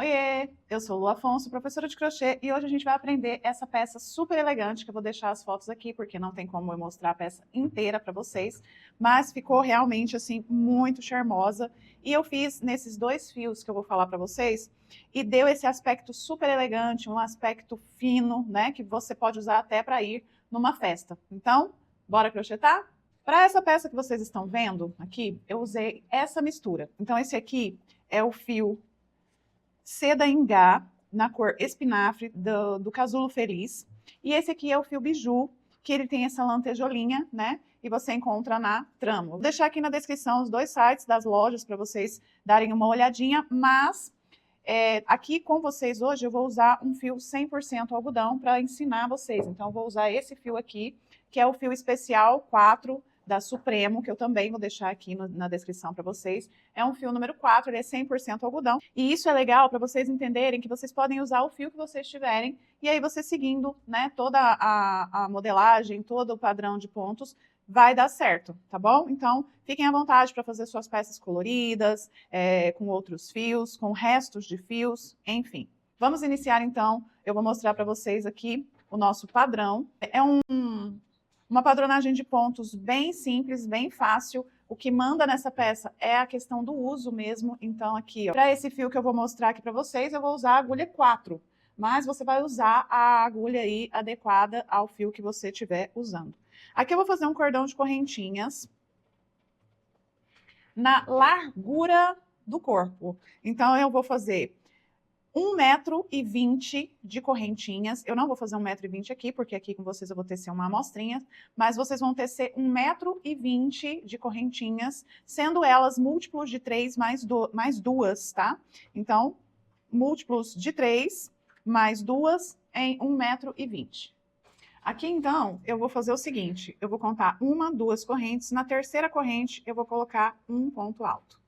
Oiê, eu sou Lu Afonso, professora de crochê, e hoje a gente vai aprender essa peça super elegante, que eu vou deixar as fotos aqui, porque não tem como eu mostrar a peça inteira para vocês, mas ficou realmente, assim, muito charmosa, e eu fiz nesses dois fios que eu vou falar para vocês, e deu esse aspecto super elegante, um aspecto fino, né, que você pode usar até para ir numa festa. Então, bora crochetar? Para essa peça que vocês estão vendo aqui, eu usei essa mistura. Então, esse aqui é o fio seda ingá, na cor espinafre, do Casulo Feliz. E esse aqui é o fio biju, que ele tem essa lantejoulinha, né? E você encontra na Tramo. Vou deixar aqui na descrição os dois sites das lojas para vocês darem uma olhadinha, mas aqui com vocês hoje eu vou usar um fio 100% algodão para ensinar vocês. Então, eu vou usar esse fio aqui, que é o fio especial 4 da Supremo, que eu também vou deixar aqui na descrição para vocês. É um fio número 4, ele é 100% algodão. E isso é legal para vocês entenderem que vocês podem usar o fio que vocês tiverem, e aí você seguindo, né, toda a modelagem, todo o padrão de pontos, vai dar certo, tá bom? Então, fiquem à vontade para fazer suas peças coloridas, com outros fios, com restos de fios, enfim. Vamos iniciar, então. Eu vou mostrar para vocês aqui o nosso padrão. É uma padronagem de pontos bem simples, bem fácil. O que manda nessa peça é a questão do uso mesmo. Então, aqui, para esse fio que eu vou mostrar aqui para vocês, eu vou usar a agulha 4. Mas você vai usar a agulha aí adequada ao fio que você estiver usando. Aqui eu vou fazer um cordão de correntinhas na largura do corpo. Então, eu vou fazer 1,20 m de correntinhas. Eu não vou fazer 1,20 m aqui, porque aqui com vocês eu vou tecer uma amostrinha, mas vocês vão tecer 1,20 m de correntinhas, sendo elas múltiplos de 3 mais 2, tá? Então, múltiplos de 3 mais 2 em 1,20 m. Aqui, então, eu vou fazer o seguinte, eu vou contar 1, 2 correntes, na terceira corrente eu vou colocar um ponto alto.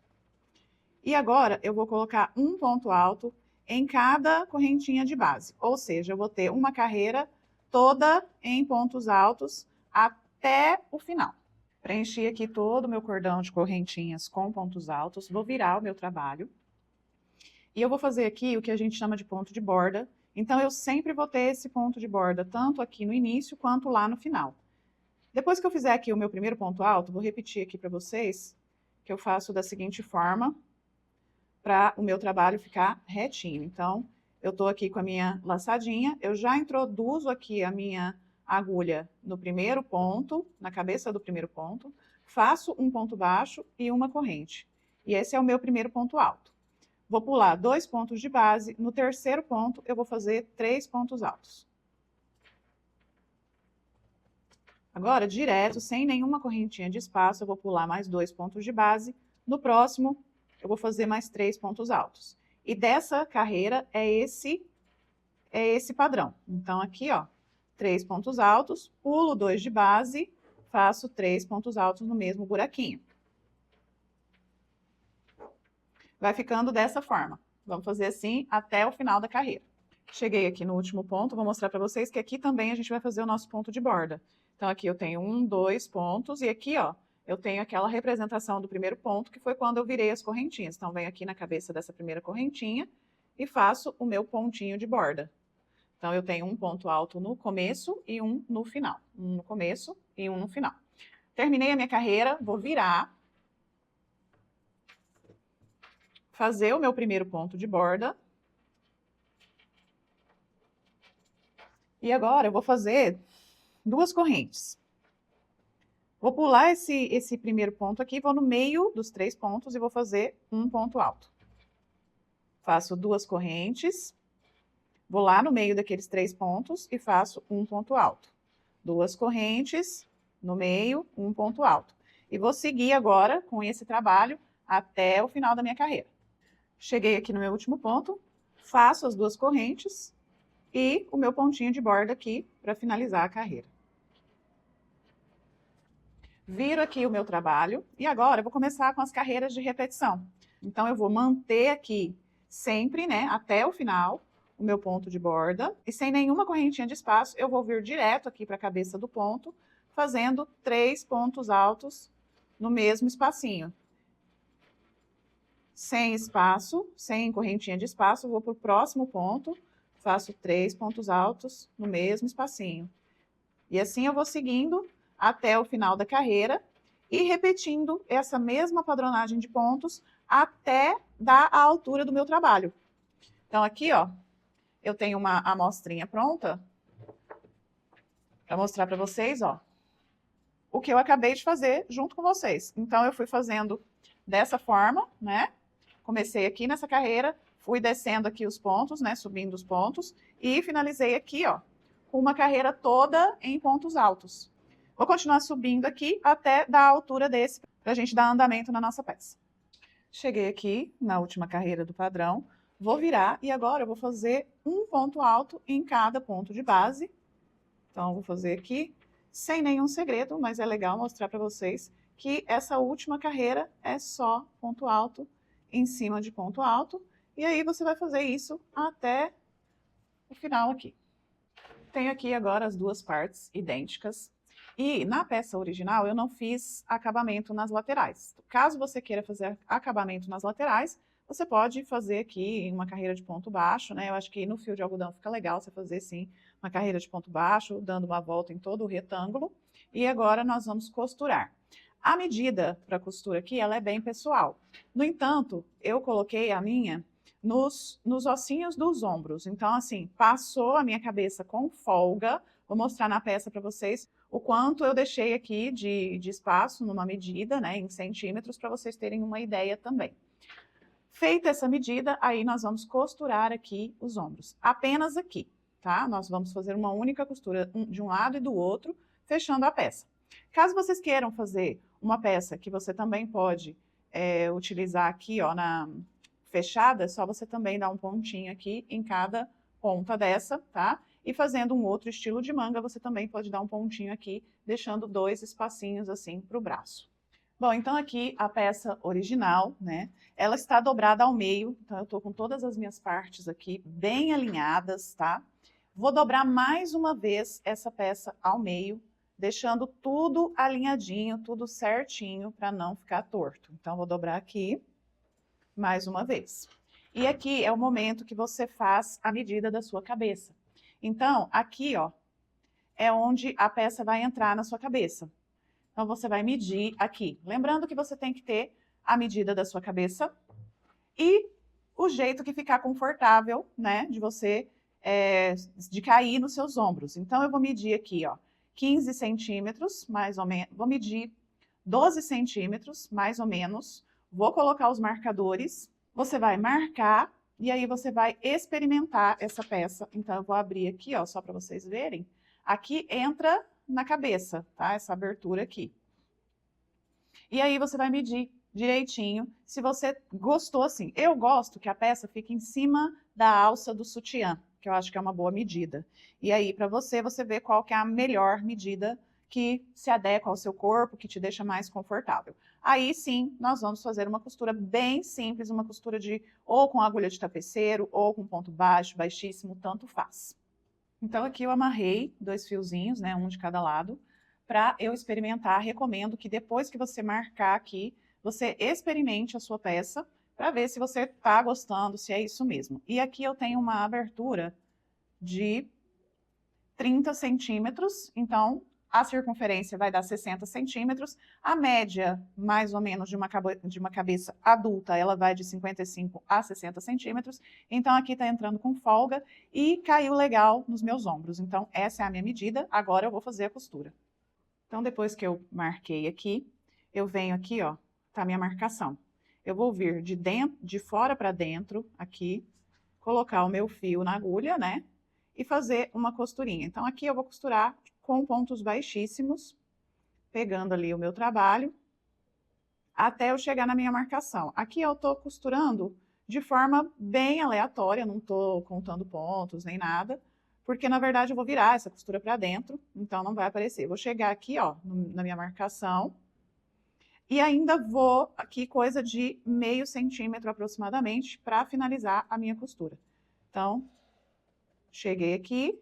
E agora, eu vou colocar um ponto alto em cada correntinha de base, ou seja, eu vou ter uma carreira toda em pontos altos até o final. Preenchi aqui todo o meu cordão de correntinhas com pontos altos, vou virar o meu trabalho. E eu vou fazer aqui o que a gente chama de ponto de borda. Então, eu sempre vou ter esse ponto de borda, tanto aqui no início, quanto lá no final. Depois que eu fizer aqui o meu primeiro ponto alto, vou repetir aqui para vocês, que eu faço da seguinte forma, para o meu trabalho ficar retinho. Então, eu estou aqui com a minha laçadinha, eu já introduzo aqui a minha agulha no primeiro ponto, na cabeça do primeiro ponto, faço um ponto baixo e uma corrente. E esse é o meu primeiro ponto alto. Vou pular 2 pontos de base, no terceiro ponto eu vou fazer 3 pontos altos. Agora, direto, sem nenhuma correntinha de espaço, eu vou pular mais 2 pontos de base. No próximo, eu vou fazer mais 3 pontos altos. E dessa carreira é esse padrão. Então, aqui, ó, 3 pontos altos, pulo 2 de base, faço 3 pontos altos no mesmo buraquinho. Vai ficando dessa forma. Vamos fazer assim até o final da carreira. Cheguei aqui no último ponto, vou mostrar para vocês que aqui também a gente vai fazer o nosso ponto de borda. Então, aqui eu tenho 1, 2 pontos, e aqui, ó, eu tenho aquela representação do primeiro ponto, que foi quando eu virei as correntinhas. Então, venho aqui na cabeça dessa primeira correntinha e faço o meu pontinho de borda. Então, eu tenho um ponto alto no começo e um no final. Um no começo e um no final. Terminei a minha carreira, vou virar, fazer o meu primeiro ponto de borda. E agora eu vou fazer 2 correntes. Vou pular esse primeiro ponto aqui, vou no meio dos 3 pontos e vou fazer um ponto alto. Faço 2 correntes, vou lá no meio daqueles 3 pontos e faço um ponto alto. 2 correntes, no meio, um ponto alto. E vou seguir agora com esse trabalho até o final da minha carreira. Cheguei aqui no meu último ponto, faço as 2 correntes e o meu pontinho de borda aqui para finalizar a carreira. Viro aqui o meu trabalho e agora eu vou começar com as carreiras de repetição. Então, eu vou manter aqui sempre, né, até o final, o meu ponto de borda. E sem nenhuma correntinha de espaço, eu vou vir direto aqui para a cabeça do ponto, fazendo 3 pontos altos no mesmo espacinho. sem espaço, sem correntinha de espaço, vou para o próximo ponto, faço 3 pontos altos no mesmo espacinho. E assim eu vou seguindo até o final da carreira e repetindo essa mesma padronagem de pontos até dar a altura do meu trabalho. Então aqui, ó, eu tenho uma amostrinha pronta para mostrar para vocês, ó, o que eu acabei de fazer junto com vocês. Então eu fui fazendo dessa forma, né? Comecei aqui nessa carreira, fui descendo aqui os pontos, né, subindo os pontos, e finalizei aqui, ó, com uma carreira toda em pontos altos. Vou continuar subindo aqui até dar a altura desse, para a gente dar andamento na nossa peça. Cheguei aqui na última carreira do padrão, vou virar e agora eu vou fazer um ponto alto em cada ponto de base. Então, vou fazer aqui, sem nenhum segredo, mas é legal mostrar para vocês que essa última carreira é só ponto alto em cima de ponto alto, e aí você vai fazer isso até o final aqui. Tenho aqui agora as duas partes idênticas, e na peça original eu não fiz acabamento nas laterais. Caso você queira fazer acabamento nas laterais, você pode fazer aqui uma carreira de ponto baixo, né? Eu acho que no fio de algodão fica legal você fazer, sim, uma carreira de ponto baixo, dando uma volta em todo o retângulo, e agora nós vamos costurar. A medida para costura aqui, ela é bem pessoal. No entanto, eu coloquei a minha nos ossinhos dos ombros. Então, assim, passou a minha cabeça com folga. Vou mostrar na peça para vocês o quanto eu deixei aqui de espaço numa medida, né, em centímetros, para vocês terem uma ideia também. Feita essa medida, aí nós vamos costurar aqui os ombros. Apenas aqui, tá? Nós vamos fazer uma única costura de um lado e do outro, fechando a peça. Caso vocês queiram fazer uma peça que você também pode utilizar aqui, ó, na fechada, é só você também dar um pontinho aqui em cada ponta dessa, tá? E fazendo um outro estilo de manga, você também pode dar um pontinho aqui, deixando 2 espacinhos assim para o braço. Bom, então aqui a peça original, né? Ela está dobrada ao meio, então eu tô com todas as minhas partes aqui bem alinhadas, tá? Vou dobrar mais uma vez essa peça ao meio, deixando tudo alinhadinho, tudo certinho, para não ficar torto. Então, vou dobrar aqui, mais uma vez. E aqui é o momento que você faz a medida da sua cabeça. Então, aqui, ó, é onde a peça vai entrar na sua cabeça. Então, você vai medir aqui. Lembrando que você tem que ter a medida da sua cabeça e o jeito que ficar confortável, né, de você, de cair nos seus ombros. Então, eu vou medir aqui, ó, 15 centímetros, mais ou menos, vou medir 12 centímetros, mais ou menos, vou colocar os marcadores, você vai marcar e aí você vai experimentar essa peça. Então, eu vou abrir aqui, ó, só para vocês verem. Aqui entra na cabeça, tá? Essa abertura aqui. E aí você vai medir direitinho, se você gostou assim. Eu gosto que a peça fique em cima da alça do sutiã, que eu acho que é uma boa medida. E aí, para você, você vê qual que é a melhor medida que se adequa ao seu corpo, que te deixa mais confortável. Aí sim, nós vamos fazer uma costura bem simples, uma costura de ou com agulha de tapeceiro, ou com ponto baixo, baixíssimo, tanto faz. Então aqui eu amarrei 2 fiozinhos, né, um de cada lado, para eu experimentar. Recomendo que depois que você marcar aqui, você experimente a sua peça, para ver se você está gostando, se é isso mesmo. E aqui eu tenho uma abertura de 30 centímetros, então a circunferência vai dar 60 centímetros, a média, mais ou menos, de uma cabeça adulta, ela vai de 55 a 60 centímetros, então aqui está entrando com folga e caiu legal nos meus ombros. Então, essa é a minha medida, agora eu vou fazer a costura. Então, depois que eu marquei aqui, eu venho aqui, ó, tá a minha marcação. Eu vou vir de fora para dentro, aqui, colocar o meu fio na agulha, né, e fazer uma costurinha. Então, aqui eu vou costurar com pontos baixíssimos, pegando ali o meu trabalho, até eu chegar na minha marcação. Aqui eu tô costurando de forma bem aleatória, não tô contando pontos nem nada, porque na verdade eu vou virar essa costura para dentro, então não vai aparecer. Vou chegar aqui, ó, na minha marcação, e ainda vou aqui coisa de meio centímetro aproximadamente para finalizar a minha costura. Então, cheguei aqui,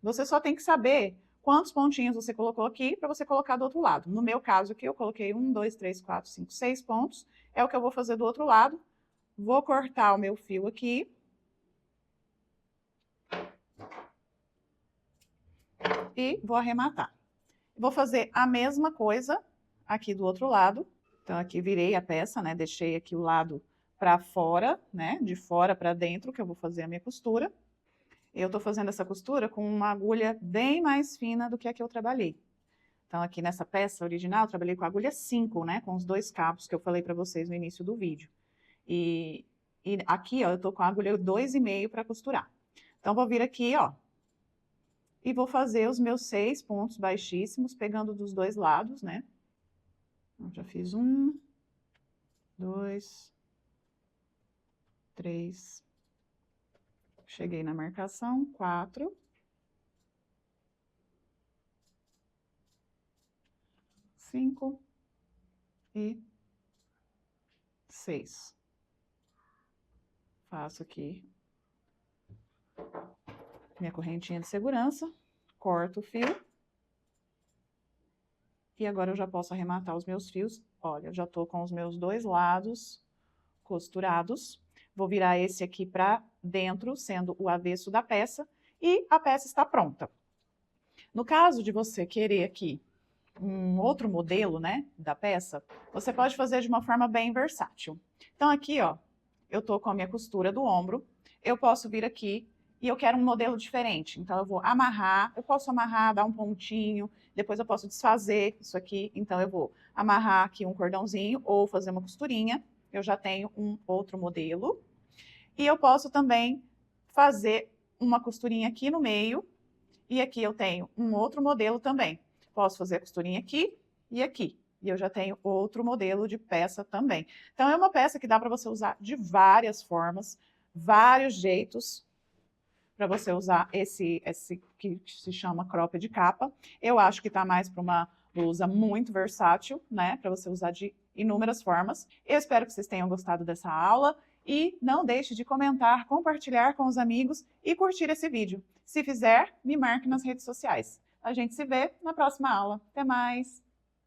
você só tem que saber quantos pontinhos você colocou aqui para você colocar do outro lado. No meu caso aqui, eu coloquei 1, 2, 3, 4, 5, 6 pontos. É o que eu vou fazer do outro lado. Vou cortar o meu fio aqui. E vou arrematar. Vou fazer a mesma coisa aqui do outro lado. Então, aqui virei a peça, né? Deixei aqui o lado para fora, né? De fora para dentro, que eu vou fazer a minha costura. Eu tô fazendo essa costura com uma agulha bem mais fina do que a que eu trabalhei. Então, aqui nessa peça original, eu trabalhei com a agulha 5, né? Com os 2 cabos que eu falei para vocês no início do vídeo. E aqui, ó, eu tô com a agulha 2,5 para costurar. Então, vou vir aqui, ó, e vou fazer os meus 6 pontos baixíssimos, pegando dos 2 lados, né? Eu já fiz 1, 2, 3, cheguei na marcação, 4, 5 e 6. Faço aqui minha correntinha de segurança, corto o fio. E agora eu já posso arrematar os meus fios. Olha, eu já tô com os meus 2 lados costurados. Vou virar esse aqui para dentro, sendo o avesso da peça, e a peça está pronta. No caso de você querer aqui um outro modelo, né, da peça, você pode fazer de uma forma bem versátil. Então aqui, ó, eu tô com a minha costura do ombro, eu posso vir aqui e eu quero um modelo diferente. Então eu vou amarrar, eu posso amarrar, dar um pontinho, depois eu posso desfazer isso aqui. Então eu vou amarrar aqui um cordãozinho ou fazer uma costurinha. Eu já tenho um outro modelo. E eu posso também fazer uma costurinha aqui no meio. E aqui eu tenho um outro modelo também. Posso fazer a costurinha aqui e aqui. E eu já tenho outro modelo de peça também. Então é uma peça que dá para você usar de várias formas, vários jeitos, para você usar esse que se chama cropped capa. Eu acho que está mais para uma blusa muito versátil, né? Para você usar de inúmeras formas. Eu espero que vocês tenham gostado dessa aula e não deixe de comentar, compartilhar com os amigos e curtir esse vídeo. Se fizer, me marque nas redes sociais. A gente se vê na próxima aula. Até mais!